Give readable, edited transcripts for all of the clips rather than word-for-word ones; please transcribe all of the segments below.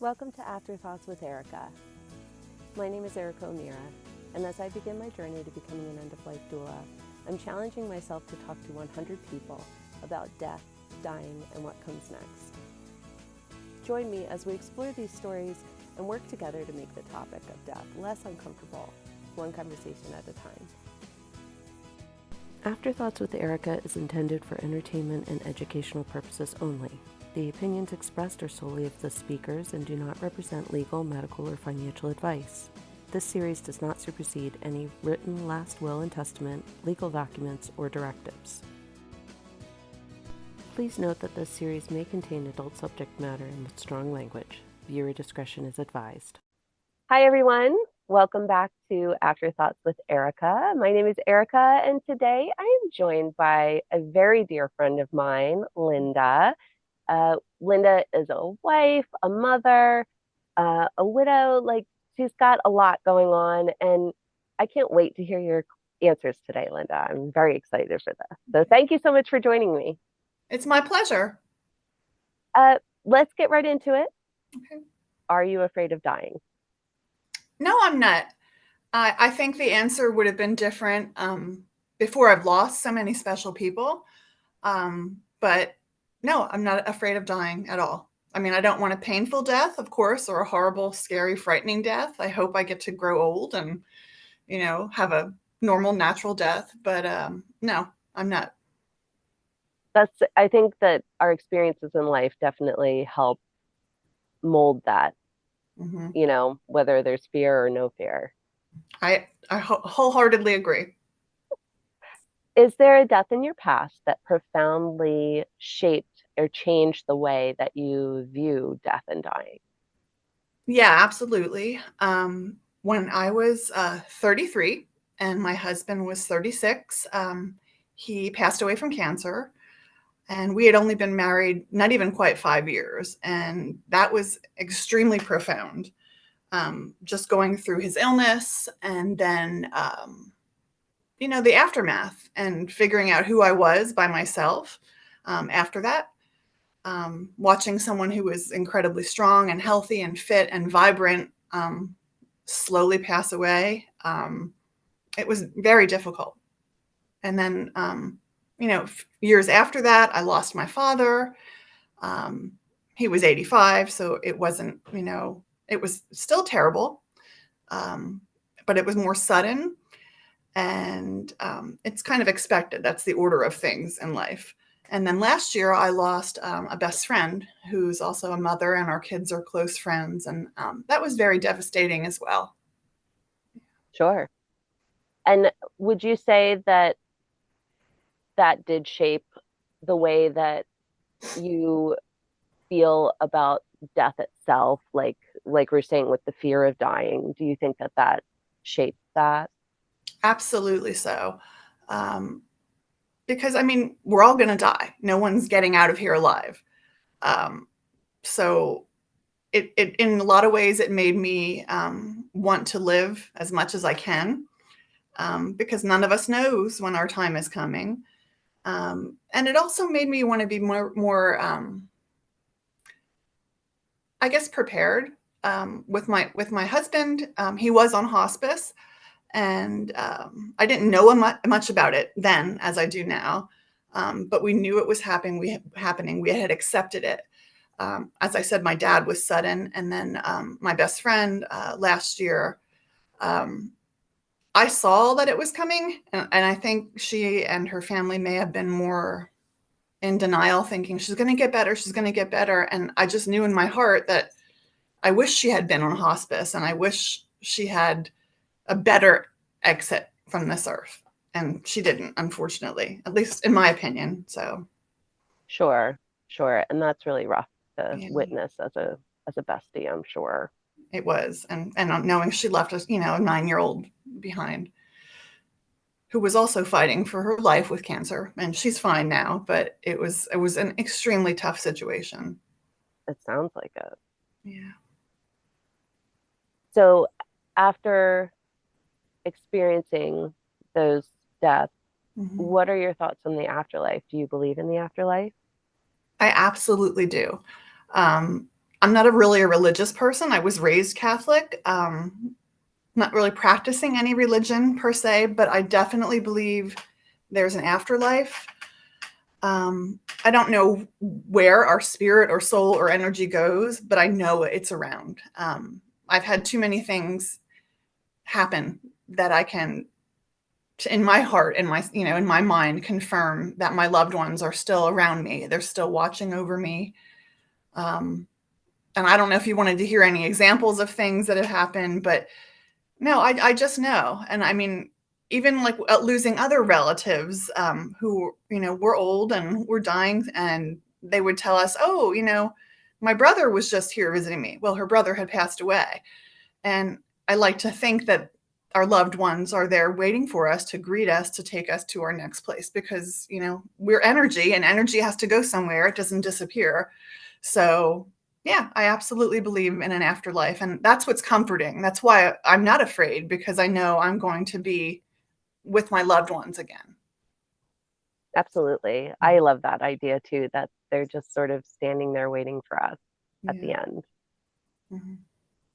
Welcome to Afterthoughts with Erica. My name is Erica O'Meara, and as I begin my journey to becoming an end-of-life doula, I'm challenging myself to talk to 100 people about death, dying, and what comes next. Join me as we explore these stories and work together to make the topic of death less uncomfortable, one conversation at a time. Afterthoughts with Erica is intended for entertainment and educational purposes only. The opinions expressed are solely of the speakers and do not represent legal, medical, or financial advice. This series does not supersede any written last will and testament, legal documents, or directives. Please note that this series may contain adult subject matter and with strong language. Viewer discretion is advised. Hi, everyone. Welcome back to Afterthoughts with Erica. My name is Erica, and today I am joined by a very dear friend of mine, Linda. Linda is a wife, a mother, a widow. She's got a lot going on, and I can't wait to hear your answers today, Linda. I'm very excited for this. So thank you so much for joining me. It's my pleasure. Let's get right into it. Okay. Are you afraid of dying? No, I'm not. I think the answer would have been different before I've lost so many special people. But no, I'm not afraid of dying at all. I mean, I don't want a painful death, of course, or a horrible, scary, frightening death. I hope I get to grow old and, have a normal, natural death. But no, I'm not. I think that our experiences in life definitely help mold that, whether there's fear or no fear. I wholeheartedly agree. Is there a death in your past that profoundly shaped or changed the way that you view death and dying? Yeah, absolutely. When I was 33 and my husband was 36, he passed away from cancer. And we had only been married not even quite 5 years. And that was extremely profound. Just going through his illness and then, the aftermath and figuring out who I was by myself after that. Watching someone who was incredibly strong and healthy and fit and vibrant slowly pass away. It was very difficult. And then, years after that, I lost my father. He was 85, so it wasn't, it was still terrible, but it was more sudden. And it's kind of expected. That's the order of things in life. And then last year, I lost a best friend who's also a mother, and our kids are close friends. And that was very devastating as well. Sure. And would you say that that did shape the way that you feel about death itself? Like we're saying with the fear of dying, do you think that that shaped that? Absolutely so. Because, I mean, we're all going to die. No one's getting out of here alive. So it in a lot of ways, it made me want to live as much as I can, because none of us knows when our time is coming. And it also made me want to be more I guess, prepared. With my husband, he was on hospice, and I didn't know much about it then as I do now, but we knew it was happening. We had accepted it. As I said, my dad was sudden, and then my best friend last year, I saw that it was coming, and I think she and her family may have been more in denial, thinking she's going to get better, she's going to get better. And I just knew in my heart that I wish she had been on hospice, and I wish she had a better exit from this earth. And she didn't, unfortunately, at least in my opinion. So Sure. And that's really rough to yeah, witness as a bestie, I'm sure. it was. And knowing she left us, a 9-year-old behind who was also fighting for her life with cancer, and she's fine now, but it was an extremely tough situation. It sounds like it. Yeah. So after experiencing those deaths, what are your thoughts on the afterlife? Do you believe in the afterlife? I absolutely do. I'm not really a religious person. I was raised Catholic, not really practicing any religion per se, but I definitely believe there's an afterlife. I don't know where our spirit or soul or energy goes, but I know it's around. I've had too many things happen that I can, in my heart, in my, in my mind, confirm that my loved ones are still around me. They're still watching over me. Um, and I don't know if you wanted to hear any examples of things that have happened, but no, I just know. And I mean, even like losing other relatives who, were old and were dying, and they would tell us, oh, my brother was just here visiting me. Well, her brother had passed away. And I like to think that our loved ones are there waiting for us to greet us, to take us to our next place, because, we're energy, and energy has to go somewhere. It doesn't disappear. So yeah, I absolutely believe in an afterlife. And that's what's comforting. That's why I'm not afraid, because I know I'm going to be with my loved ones again. Absolutely. I love that idea too, that they're just sort of standing there waiting for us at Yeah. the end. Mhm.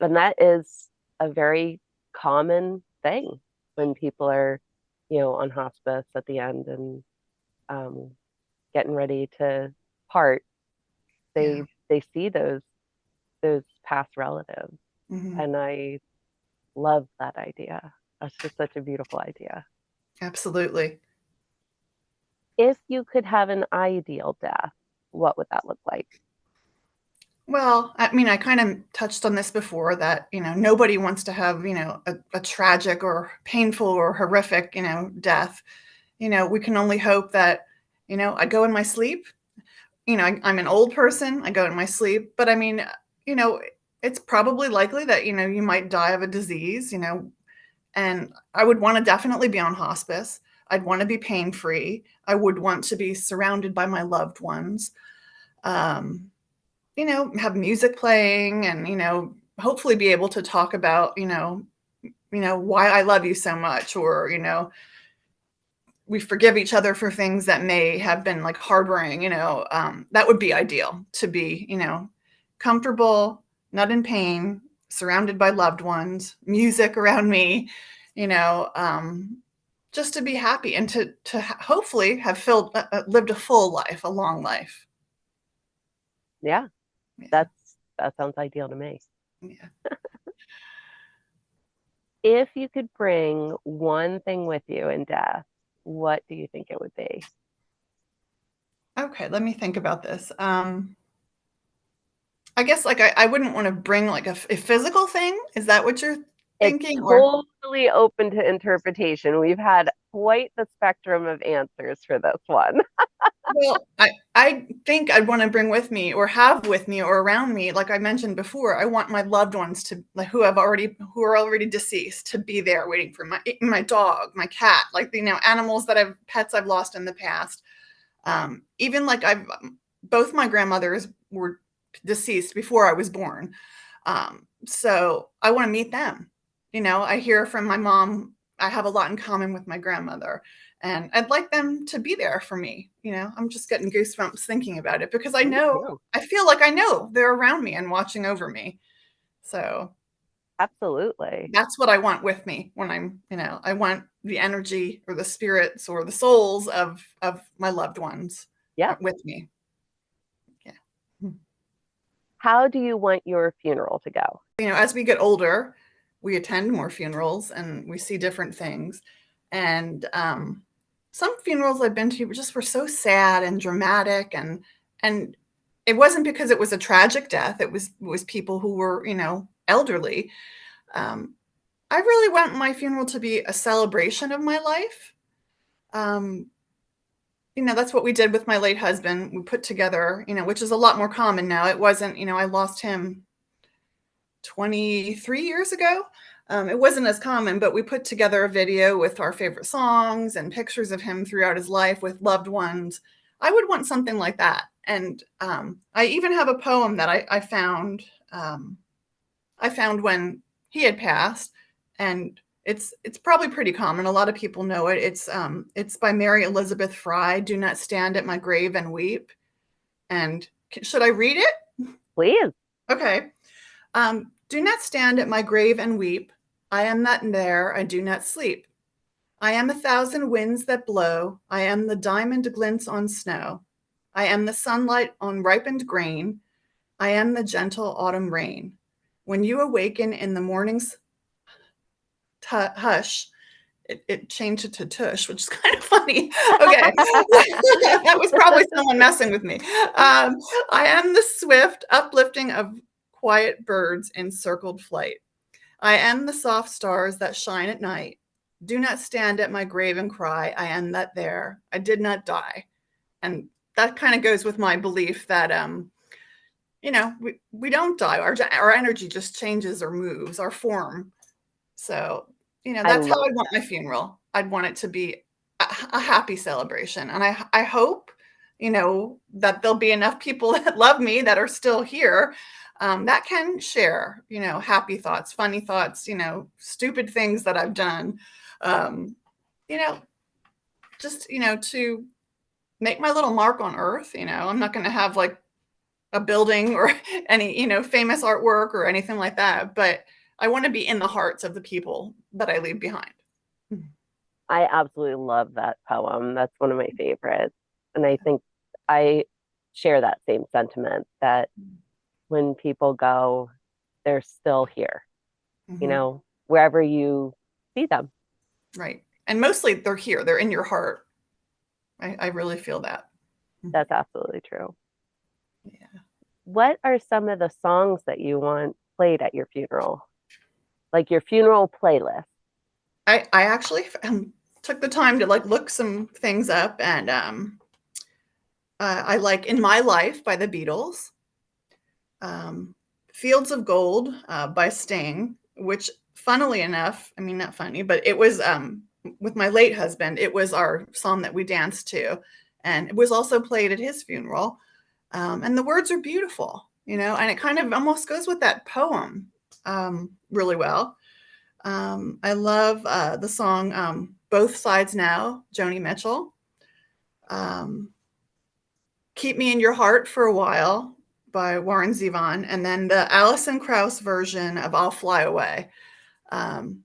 And that is a very common thing when people are, on hospice at the end and um, getting ready to part. Yeah. They see those past relatives, Hmm. and I love that idea. That's just such a beautiful idea. Absolutely. If you could have an ideal death, what would that look like? Well, I mean, I kind of touched on this before, that, nobody wants to have, a tragic or painful or horrific, death. We can only hope that, I go in my sleep. I'm an old person. I go in my sleep, but I mean, you know, it's probably likely that, you might die of a disease, and I would want to definitely be on hospice. I'd want to be pain free. I would want to be surrounded by my loved ones. Um, have music playing, and, hopefully be able to talk about, why I love you so much, or, we forgive each other for things that may have been like harboring, that would be ideal, to be, comfortable, not in pain, surrounded by loved ones, music around me, you know, um, just to be happy, and to hopefully have lived a full life, a long life. Yeah, Yeah. that sounds ideal to me. Yeah. If you could bring one thing with you in death, what do you think it would be? Okay, let me think about this. I guess like I wouldn't want to bring like a physical thing. Is that what you're It's thinking? Or totally open to interpretation. We've had quite the spectrum of answers for this one. well, I think I'd want to bring with me, or have with me, or around me, like I mentioned before, I want my loved ones to, like, who are already deceased, to be there waiting for my dog, my cat, like, animals that pets I've lost in the past. Even like both my grandmothers were deceased before I was born. So I want to meet them. I hear from my mom, I have a lot in common with my grandmother, and I'd like them to be there for me. I'm just getting goosebumps thinking about it, because Me too. I feel like I know they're around me and watching over me. So Absolutely. that's what I want with me when I want the energy, or the spirits, or the souls of my loved ones Yeah. with me. Yeah. How do you want your funeral to go? As we get older, we attend more funerals and we see different things. And some funerals I've been to were so sad and dramatic, and it wasn't because it was a tragic death. It was people who were, elderly. Um, I really want my funeral to be a celebration of my life. Um, that's what we did with my late husband. We put together, which is a lot more common now. It wasn't, I lost him 23 years ago. It wasn't as common, but we put together a video with our favorite songs and pictures of him throughout his life with loved ones. I would want something like that. And I even have a poem that I found. I found when he had passed, and it's probably pretty common. A lot of people know it. It's by Mary Elizabeth Fry. Do not stand at my grave and weep. And should I read it? Please. Okay. Do not stand at my grave and weep. I am not there, I do not sleep. I am 1,000 winds that blow. I am the diamond glints on snow. I am the sunlight on ripened grain. I am the gentle autumn rain. When you awaken in the morning's hush, it changed it to tush, which is kind of funny. Okay. That was probably someone messing with me. I am the swift uplifting of quiet birds in circled flight. I am the soft stars that shine at night. Do not stand at my grave and cry. I am that there. I did not die. And that kind of goes with my belief that, we don't die. Our energy just changes or moves, our form. So, I that's how love I want my funeral. I'd want it to be a happy celebration. And I hope, that there'll be enough people that love me that are still here, that can share, happy thoughts, funny thoughts, stupid things that I've done. Um, you know, just, to make my little mark on earth. I'm not going to have like a building or any, famous artwork or anything like that, but I want to be in the hearts of the people that I leave behind. I absolutely love that poem. That's one of my favorites. And I think I share that same sentiment that when people go, they're still here, Mm-hmm. wherever you see them. Right. And mostly they're here, they're in your heart. I really feel that. Mhm. That's absolutely true. Yeah. What are some of the songs that you want played at your funeral? Like your funeral playlist? I actually took the time to like look some things up, and I like In My Life by the Beatles, um, Fields of Gold by Sting, which funnily enough, I mean, not funny, but it was with my late husband, it was our song that we danced to. And it was also played at his funeral. And the words are beautiful, and it kind of almost goes with that poem really well. I love the song Both Sides Now, Joni Mitchell. Um, Keep Me in Your Heart for a While by Warren Zevon, and then the Alison Krauss version of I'll Fly Away. Um,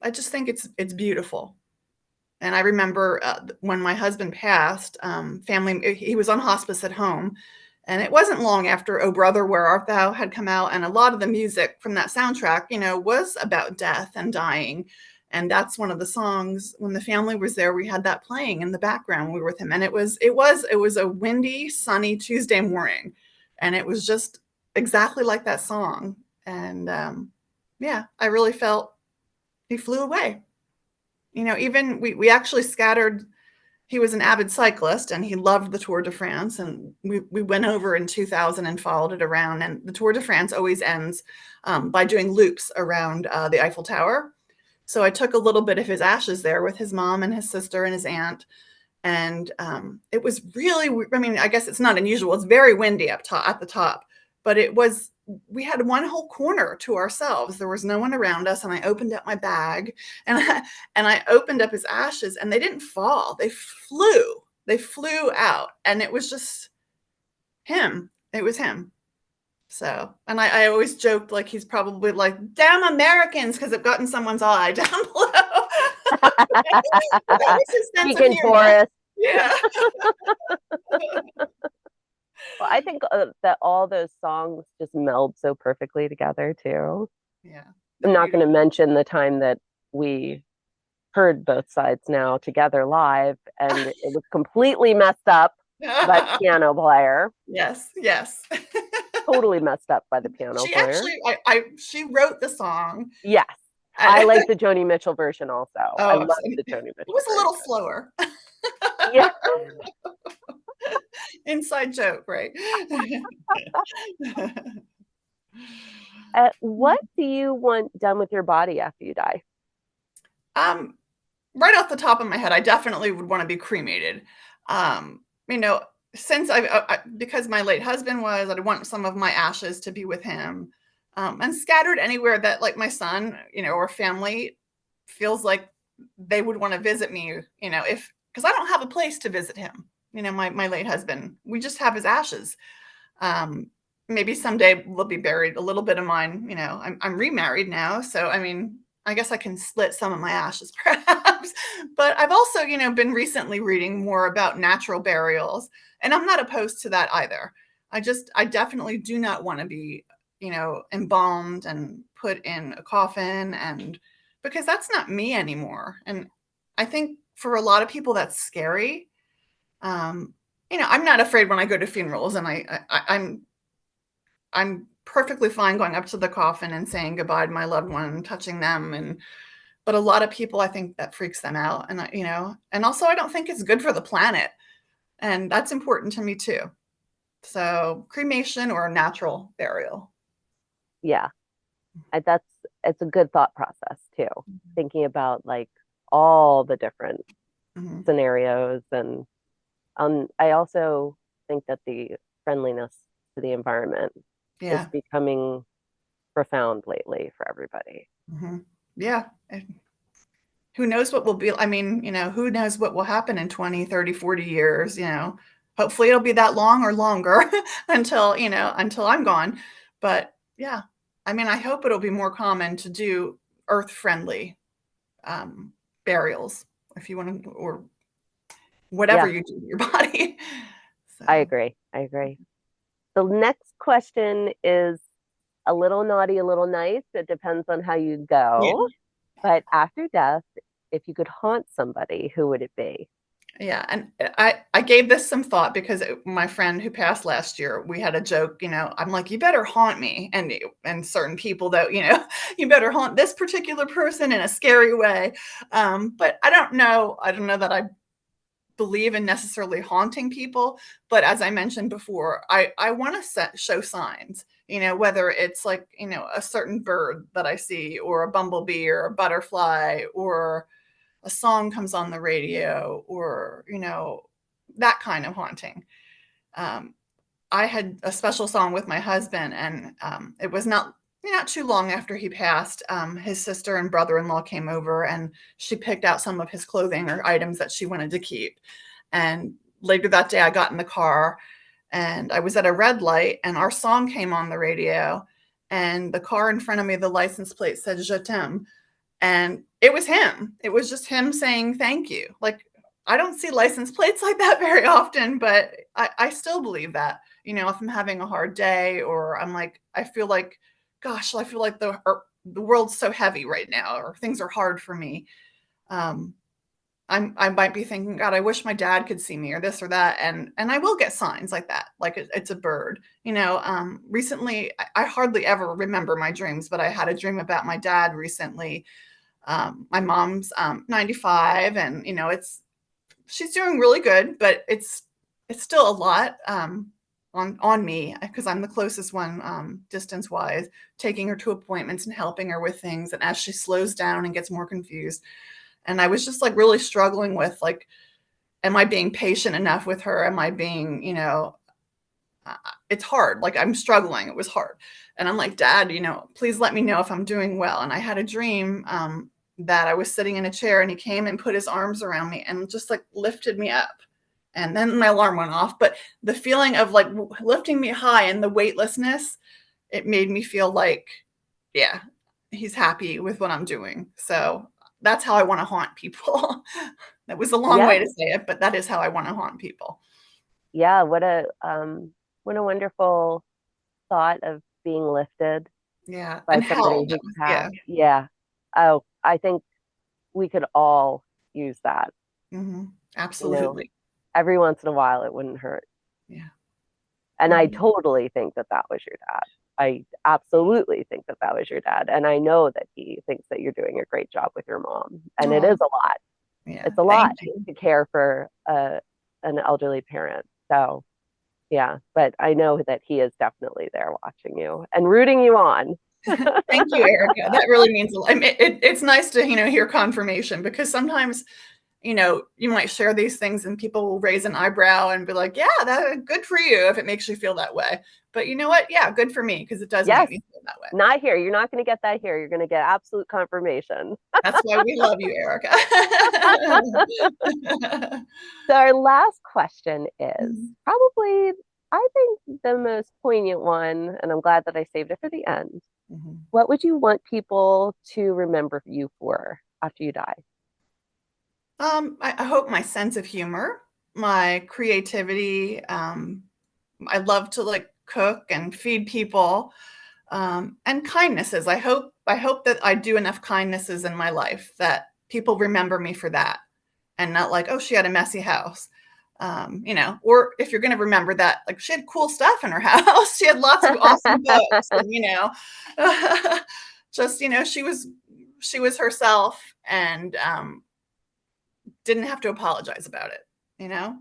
I just think it's beautiful. And I remember when my husband passed, he was on hospice at home. And it wasn't long after Oh Brother, Where Art Thou had come out. And a lot of the music from that soundtrack, was about death and dying. And that's one of the songs when the family was there, we had that playing in the background. We were with him. And it was a windy, sunny Tuesday morning. And it was just exactly like that song. And yeah, I really felt he flew away. Even we actually scattered. He was an avid cyclist and he loved the Tour de France. And we went over in 2000 and followed it around. And the Tour de France always ends by doing loops around the Eiffel Tower. So I took a little bit of his ashes there with his mom and his sister and his aunt. And it was really, I mean, I guess it's not unusual. It's very windy up top at the top, but we had one whole corner to ourselves. There was no one around us. And I opened up my bag and I opened up his ashes, and they didn't fall. They flew out, and it was just him. It was him. So, and I always joked like he's probably like, damn Americans, because I've gotten someone's eye down below. That was his sense of Deacon humor. Taurus. Yeah. Well, I think that all those songs just meld so perfectly together too. Yeah. I'm They're not going to beautiful. mention the time that we heard Both Sides Now together live, and it was completely messed up by the piano player. Yes, yes. Totally messed up by the piano She player. actually, she wrote the song. Yes. I like the Joni Mitchell version also. I Oh, love the it Joni Mitchell was a little version. slower. Yeah. Inside joke, right? What do you want done with your body after you die? um, right off the top of my head, I definitely would want to be cremated. Um, you know, since because my late husband was, I'd want some of my ashes to be with him, and scattered anywhere that like my son, or family feels like they would want to visit me, if because I don't have a place to visit him. My late husband, we just have his ashes. Um, maybe someday we'll be buried. A little bit of mine, I'm remarried now, so I mean, I guess I can split some of my ashes perhaps. But I've also, been recently reading more about natural burials, and I'm not opposed to that either. I definitely do not want to be, embalmed and put in a coffin, and because that's not me anymore. And I think for a lot of people that's scary. Um, I'm not afraid when I go to funerals, and I'm perfectly fine going up to the coffin and saying goodbye to my loved one and touching them. And but a lot of people, I think that freaks them out, and and also I don't think it's good for the planet, and that's important to me too. So cremation or natural burial. Yeah, that's it's a good thought process too. Thinking about like all the different Mm-hmm. scenarios, and I also think that the friendliness to the environment is Yeah. becoming profound lately for everybody. Mm-hmm. Yeah. Who knows what will be, I mean, who knows what will happen in 20, 30, 40 years, hopefully it'll be that long or longer until, until I'm gone. But yeah, I mean, I hope it'll be more common to do earth friendly um, burials, if you want to, or whatever Yeah, you do to your body. I So agree. I agree. The next question is a little naughty, a little nice. It depends on how you yeah. go. But after death, if you could haunt somebody, who would it be? Yeah, and I gave this some thought because my friend who passed last year, we had a joke, I'm like, you better haunt me, and certain people that you better haunt this particular person in a scary way. But I don't know that I believe in necessarily haunting people, but as I mentioned before, I want to show signs, whether it's like a certain bird that I see, or a bumblebee, or a butterfly, or a song comes on the radio, or that kind of haunting. um, I had a special song with my husband, and it was not too long after he passed. His sister and brother-in-law came over, and she picked out some of his clothing or items that she wanted to keep. And later that day I got in the car, and I was at a red light, and our song came on the radio, and the car in front of me, the license plate said "Je t'aime," and it was him. It was just him saying thank you. Like, I don't see license plates like that very often, but I still believe that. If I'm having a hard day, or I'm like, I feel like, gosh, I feel like the world's so heavy right now, or things are hard for me. Um, I might be thinking, God, I wish my dad could see me, or this or that, and I will get signs like that, like it's a bird. Recently, I hardly ever remember my dreams, but I had a dream about my dad recently. My mom's 95, and she's doing really good, but it's still a lot on me, because I'm the closest one, distance wise, taking her to appointments and helping her with things. And as she slows down and gets more confused, and I was just like really struggling with, like, am I being patient enough with her? Am I being, it's hard. Like, I'm struggling. It was hard. And I'm like, Dad, please let me know if I'm doing well. And I had a dream that I was sitting in a chair, and he came and put his arms around me and just like lifted me up. And then my alarm went off. But the feeling of like lifting me high and the weightlessness, it made me feel like, yeah, he's happy with what I'm doing. So that's how I want to haunt people. That was a long Yeah, way to say it, but that is how I want to haunt people. yeah. What a wonderful thought of being lifted Yeah. by And somebody held. That who's was, yeah. passed. Yeah. Oh, I think we could all use that. Mhm. You know, Absolutely. every once in a while, it wouldn't hurt. Yeah. And I Mhm. totally think that that was your dad. I absolutely think that that was your dad. And I know that he thinks that you're doing a great job with your mom. And it Oh, is a lot. yeah. It's a lot Thank you. to care for an elderly parent. So, yeah, but I know that he is definitely there watching you and rooting you on. Thank you, Erica. That really means a lot. I mean, it's nice to, hear confirmation, because sometimes, you might share these things and people will raise an eyebrow and be like, yeah, that good for you if it makes you feel that way. But you know what? Yeah, good for me, because it does make Yes, me feel that way. not here. You're not going to get that here. You're going to get absolute confirmation. That's why we love you, Erica. So, our last question is probably, I think the most poignant one, and I'm glad that I saved it for the end. Mhm. What would you want people to remember you for after you die? I hope my sense of humor, my creativity. I love to like cook and feed people, and kindnesses. I hope that I do enough kindnesses in my life that people remember me for that, and not like, oh, she had a messy house. Or if you're going to remember that, like she had cool stuff in her house. She had lots of awesome books, and just she was herself, and didn't have to apologize about it, you know?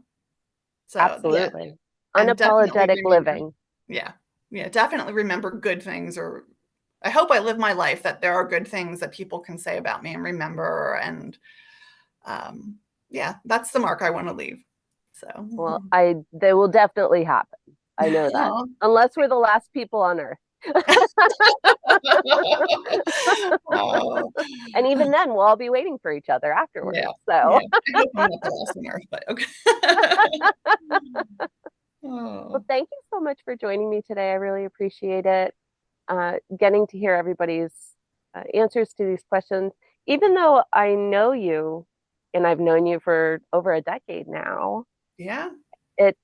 So, yeah, Absolutely. and definitely Unapologetic remember, living. yeah, yeah, definitely remember good things, or I hope I live my life that there are good things that people can say about me and remember, and, um, yeah, that's the mark I wanna leave. So, Well, they will definitely happen. I know that. aw. Unless we're the last people on earth. Oh, And even then, we'll all be waiting for each other yeah, afterwards. yeah. So, I hope I'm not the last on earth, but okay. well, Oh, thank you so much for joining me today. I really appreciate it. Getting to hear everybody's answers to these questions. Even though I know you and I've known you for over a decade now, yeah. it's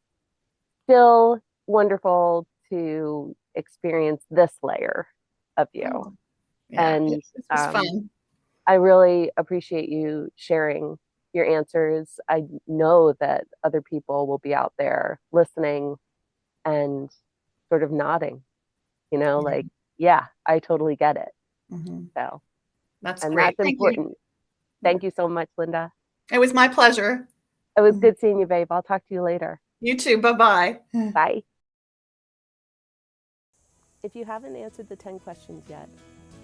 still wonderful to experience this layer of you. Oh, yeah, And this was fun. I really appreciate you sharing your answers. I know that other people will be out there listening and sort of nodding, Yeah, like, yeah, I totally get it. mhm. So, That's and great. that's Thank you. important. Yeah. Thank you so much, Linda. It was my pleasure. It was Mhm. good seeing you, babe. I'll talk to you later. You too. Bye-bye. Bye. If you haven't answered the 10 questions yet,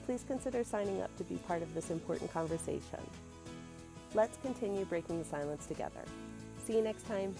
please consider signing up to be part of this important conversation. Let's continue breaking the silence together. See you next time.